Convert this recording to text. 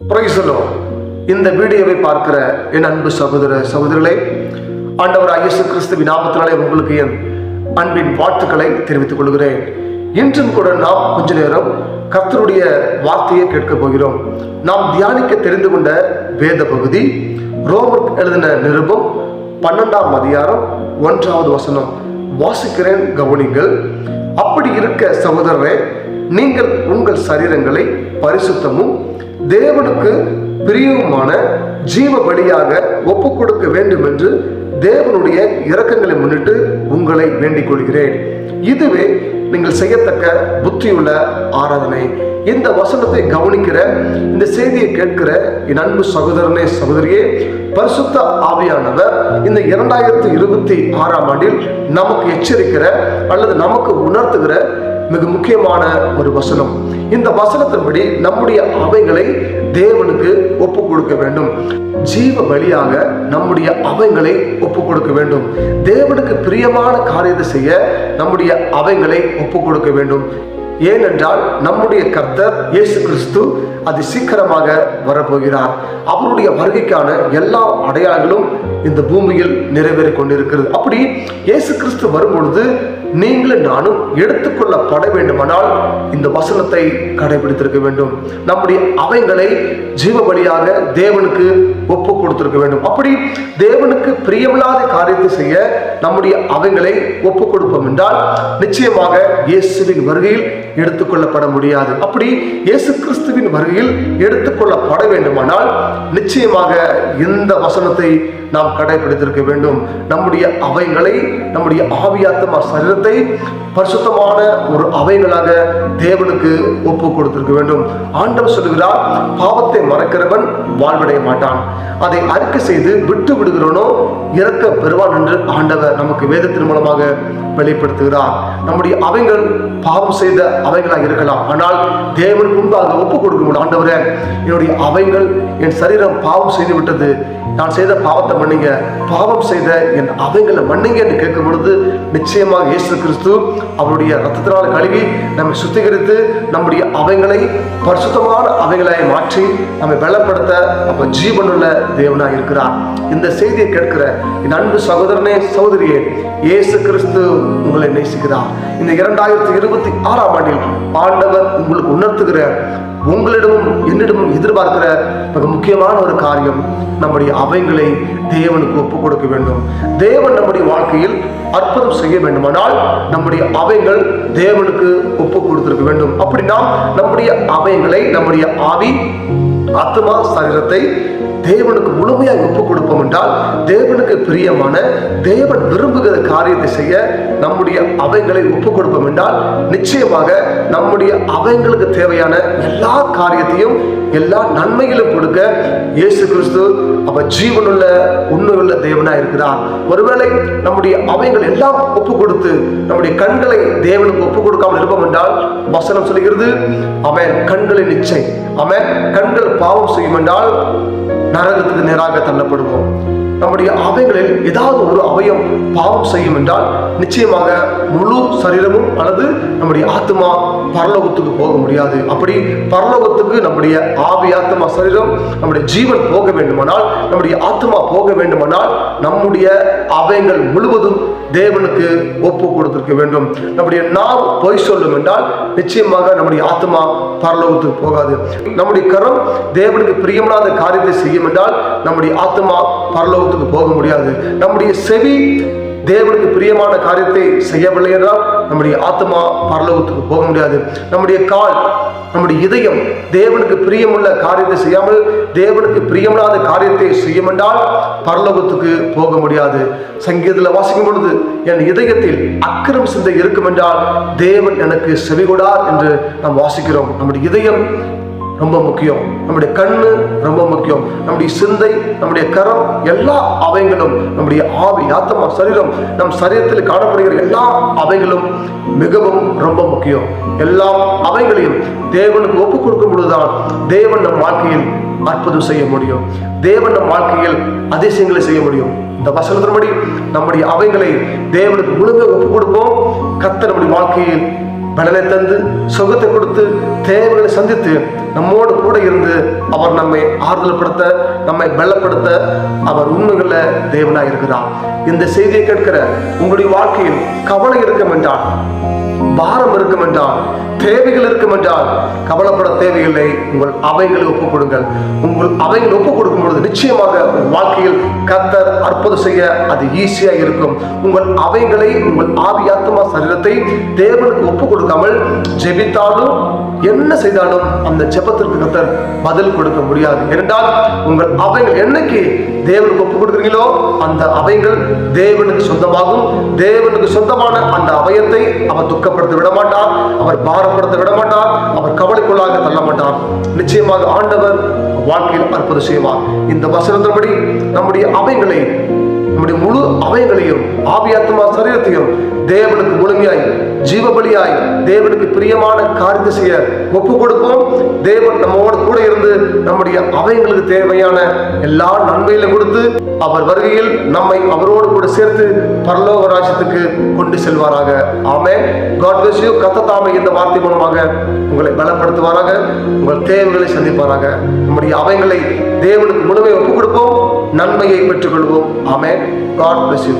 Praise the Lord. இந்த வீடியோவை பார்க்கிற என் அன்பு சகோதர சகோதரிகளே, ஆண்டவராகிய இயேசு கிறிஸ்துவின் நாமத்தினாலே உங்களுக்கு என் அன்பின் வாழ்த்துக்களை தெரிவித்துக் கொள்கிறேன். இன்றும் கூட நாம் கொஞ்ச நேரம் கர்த்தருடைய வார்த்தையை கேட்க போகிறோம். நாம் தியானிக்க தெரிந்து கொண்ட வேத பகுதி ரோமர் எழுதின நிருபம் 12ஆம் அதிகாரம் 1வது வசனம். வாசிக்கிறேன், கவனிங்கள். அப்படி இருக்க சகோதரரே, நீங்கள் உங்கள் சரீரங்களை பரிசுத்தமும் தேவனுக்கு பிரியவுமான ஜீவ பலியாக ஒப்பு கொடுக்க வேண்டும் என்று தேவனுடைய இரக்கங்களை முன்னிட்டு உங்களை வேண்டிக் கொள்கிறேன். இதுவே நீங்கள் செய்யத்தக்க புத்தியுள்ள ஆராதனை. இந்த வசனத்தை கவனிக்கிற, இந்த செய்தியை கேட்கிற என் அன்பு சகோதரனே சகோதரியே, பரிசுத்த ஆவியானவர் இந்த 2026ஆம் ஆண்டில் நமக்கு எச்சரிக்கிற அல்லது நமக்கு உணர்த்துகிற மிக முக்கியமான ஒரு வசனம். இந்த வசனத்தின்படி நம்முடைய அவைகளை தேவனுக்கு ஒப்பு கொடுக்க வேண்டும். ஜீவ பலியாக நம்முடைய அவைகளை ஒப்பு கொடுக்க வேண்டும். தேவனுக்கு பிரியமான காரியத்தை செய்ய நம்முடைய அவைகளை ஒப்பு கொடுக்க வேண்டும். ஏனென்றால் நம்முடைய கர்த்தர் இயேசு கிறிஸ்து அது சீக்கிரமாக வரப்போகிறார். அவருடைய வருகைக்கான எல்லா அடையாளங்களும் இந்த பூமியில் நிறைவேறிக் கொண்டிருக்கிறது. அப்படி இயேசு கிறிஸ்து வரும்பொழுது நீங்களும் நானும் எடுத்துக்கொள்ளப்பட வேண்டுமானால் இந்த வசனத்தை கடைபிடித்திருக்க வேண்டும். நம்முடைய அவைகளை ஜீவ பலியாக தேவனுக்கு ஒப்பு கொடுத்திருக்க வேண்டும். அப்படி தேவனுக்கு பிரியமில்லாத காரியத்தை செய்ய நம்முடைய அவைகளை ஒப்பு கொடுப்போம் என்றால் நிச்சயமாக இயேசுவின் வருகையில் எடுத்துக்கொள்ளப்பட முடியாது. அப்படி இயேசு கிறிஸ்துவின் வருகையில் எடுத்துக்கொள்ளப்பட வேண்டுமானால் நிச்சயமாக இந்த வசனத்தை நாம் கடைபிடித்திருக்க வேண்டும். நம்முடைய அவைகளை, நம்முடைய ஆவியாத்மா சரீரத்தை பரிசுத்தமான ஒரு அவைகளாக தேவனுக்கு ஒப்பு கொடுத்திருக்க வேண்டும். ஆண்டவர் சொல்லுகிறார், பாவத்தை மறக்கிறவன் வாழ்வடைய மாட்டான், அதை அறிக்கை செய்து விட்டு விடுகிறவனோ இறக்க பெறுவான் என்று ஆண்டவர் நமக்கு வேதத்தின் மூலமாக வெளிப்படுத்துகிறார். நம்முடைய அவைகள் பாவம் செய்த அவைகளாக இருக்கலாம், ஆனால் தேவன் முன்பாக ஒப்பு கொடுக்கும். ஆண்டவரே, என்னுடைய அவைகள், என் சரீரம் பாவம் செய்து விட்டது, நான் செய்த பாவத்தை மன்னிங்க, பாவம் செய்த என் அவைகளை மன்னிங்க என்று கேட்கும் பொழுது நிச்சயமாக இயேசு கிறிஸ்து அவருடைய ரத்தத்தினால் கழுவி நம்மை சுத்திகரித்து நம்முடைய அவைகளை பரிசுத்தமான அவைகளை மாற்றி நம்மை பலப்படுத்த அப்ப ஜீவனுள்ள தேவனாக இருக்கிறார். இந்த செய்தியை கேட்கிற என் அன்பு சகோதரனே சகோதரியே, இயேசு கிறிஸ்து உங்களை நேசிக்கிறார். இந்த 2026ஆம் ஆண்டில் ஆண்டவர் உங்களுக்கு உணர்த்துகிற, உங்களிடமும் என்னிடமும் எதிர்பார்க்கிற மிக முக்கியமான ஒரு காரியம், நம்முடைய அவைகளை தேவனுக்கு ஒப்பு கொடுக்க வேண்டும். தேவன் நம்முடைய வாழ்க்கையில் அற்புதம் செய்ய வேண்டுமானால் நம்முடைய அவைகள் தேவனுக்கு ஒப்பு கொடுத்திருக்க வேண்டும். அப்படி நாம் நம்முடைய அவைகளை, நம்முடைய ஆவி, ஆத்மா, சரீரத்தை தேவனுக்கு முழுமையாக ஒப்பு கொடுப்போம் என்றால் தேவனுக்கு பிரியமான, தேவன் விரும்புகிற காரியத்தை செய்ய நம்முடைய அவைகளை ஒப்பு கொடுப்போம் என்றால் நிச்சயமாக நம்முடைய அவைகளுக்கு தேவையான எல்லா காரியத்தையும், எல்லா நன்மைகளும் கொடுக்க இயேசு கிறிஸ்து அவர் ஜீவனுள்ள உண்மையுள்ள தேவனா இருக்கிறார். ஒருவேளை நம்முடைய அவைகள் எல்லாம் ஒப்பு கொடுத்து நம்முடைய கண்களை தேவனுக்கு ஒப்பு கொடுக்காமல் இருப்போம் என்றால் வசனம் சொல்கிறது, அவன் கண்களின் இச்சை, அவன் கண்கள் பாவம் செய்யும் என்றால் நரகத்துக்கு நேராக தள்ளப்படுவோம். நம்முடைய அவைகளில் ஏதாவது ஒரு அவயம் பாவம் செய்யும் என்றால் நிச்சயமாக முழு சரீரமும் அல்லது நம்முடைய ஆத்மா பரலோகத்துக்கு போக முடியாது. அப்படி பரலோகத்துக்கு நம்முடைய ஆவி, ஆத்மா, சரீரம், நம்முடைய ஜீவன் போக வேண்டுமானால், நம்முடைய ஆத்மா போக வேண்டுமானால் நம்முடைய அவைகள் முழுவதும் தேவனுக்கு ஒப்பு கொடுத்திருக்க வேண்டும். நம்முடைய நாம் பொய் சொல்லும் என்றால் நிச்சயமாக நம்முடைய ஆத்மா பரலோகத்துக்கு போகாது. நம்முடைய கரம் தேவனுக்கு பிரியமில்லாத காரியத்தை செய்யும் என்றால் நம்முடைய ஆத்மா பரலோகத்துக்கு போக முடியாது. நம்முடைய செவி தேவனுக்கு பிரியமான காரியத்தை செய்யவில்லை என்றால் நம்முடைய ஆத்மா பரலோகத்துக்கு போக முடியாது. நம்முடைய கால், நம்முடைய இதயம் தேவனுக்கு பிரியமுள்ள காரியத்தை செய்யாமல் தேவனுக்கு பிரியமில்லாத காரியத்தை செய்யும் என்றால் பரலோகத்துக்கு போக முடியாது. சங்கீதத்தில் வாசிக்கும் பொழுது, என் இதயத்தில் அக்கிரம் சிந்தை இருக்கும் என்றால் தேவன் எனக்கு செவிகொடார் என்று நாம் வாசிக்கிறோம். நம்முடைய இதயம் ரொம்ப முக்கியம், நம்முடைய கண்ணு ரொம்ப முக்கியம், நம்முடைய சிந்தை, நம்முடைய கரம், எல்லா அவைகளும், நம்முடைய ஆவி, ஆத்மா, சரீரம், நம் சரீரத்தில் காணப்படுகிற எல்லா அவைகளும் மிகவும் ரொம்ப முக்கியம். எல்லா அவைகளையும் தேவனுக்கு ஒப்பு கொடுக்கும் பொழுதுதான் தேவன் நம் வாழ்க்கையில் அற்புதம் செய்ய முடியும். தேவன் நம் வாழ்க்கையில் அதிசயங்களை செய்ய முடியும். இந்த வசனத்தின்படி நம்முடைய அவைகளை தேவனுக்கு முழுமையாக ஒப்பு கொடுப்போம். கர்த்தர் நம்முடைய வாழ்க்கையில் பலனை தந்து, சுகத்தை கொடுத்து, தேவைகளை சந்தித்து நம்மோடு கூட இருந்து அவர் நம்மை ஆறுதல் படுத்த, நம்மை பலப்படுத்த அவர் உண்மைகள தேவனாய் இருக்கிறார். இந்த செய்தியை கேட்கிற உங்களுடைய வாழ்க்கையில் கவலை இருக்கும் என்றால், பாரம் இருக்கும் என்றால், தேவைகள் இருக்கும் என்றால் கவலைப்பட தேவையில்லை. உங்கள் அவைகளை ஒப்புக் கொடுங்கள். உங்கள் அவைகளை ஒப்புக் கொடுக்கும் பொழுது நிச்சயமாக உங்கள் வாழ்க்கையில் கர்த்தர் அற்புதம் செய்ய அது ஈஸியா இருக்கும். உங்கள் அவைகளை, உங்கள் ஆவி ஆத்துமா சரீரத்தை தேவனுக்கு ஒப்புக் கொடுக்காமல் ஜெபித்தாலும் என்ன செய்தாலும் அந்த ஜெபத்திற்கு கர்த்தர் பதில் கொடுக்க முடியாது. ஏனென்றால் உங்கள் அவைகள் என்னைக்கு தேவனுக்கு ஒப்புக் கொடுக்கிறீங்களோ அந்த அவைகள் தேவனுக்கு சொந்தமாகும். தேவனுக்கு சொந்தமான அந்த அவயத்தை அவர் துக்கப்படுத்த விட மாட்டார், அவர் பாரப்படுத்த விட மாட்டார், அவர் கவலைக்குள்ளாக தள்ள மாட்டார். நிச்சயமாக ஆண்டவர் வாழ்க்கையில் அற்புதம் செய்வார். இந்த வசனத்தின்படி நம்முடைய அவைகளை, நம்முடைய முழு அவைகளையும், ஆவியாத்மா சரீரத்தையும் தேவனுக்கு முழுமையாய், ஜீவபலியாய், தேவனுக்கு பிரியமான காரியத்தை செய்ய ஒப்பு கொடுப்போம். தேவன் நம்மோடு கூட இருந்து நம்முடைய அவைகளுக்கு தேவையான எல்லா நன்மையிலும் கொடுத்து அவர் வருகையில் நம்மை அவரோடு கூட சேர்த்து பரலோக ராஜ்யத்துக்கு கொண்டு செல்வாராக. ஆமென். God bless you. கர்த்தர் தாமே இந்த வார்த்தை மூலமாக உங்களை பலப்படுத்துவாராக, உங்கள் தேவைகளை சந்திப்பாராக. நம்முடைய அவைகளை தேவனுக்கு முழுமையை ஒப்புக் கொடுப்போம், நன்மையை பெற்றுக் கொள்வோம். ஆமென். God bless you.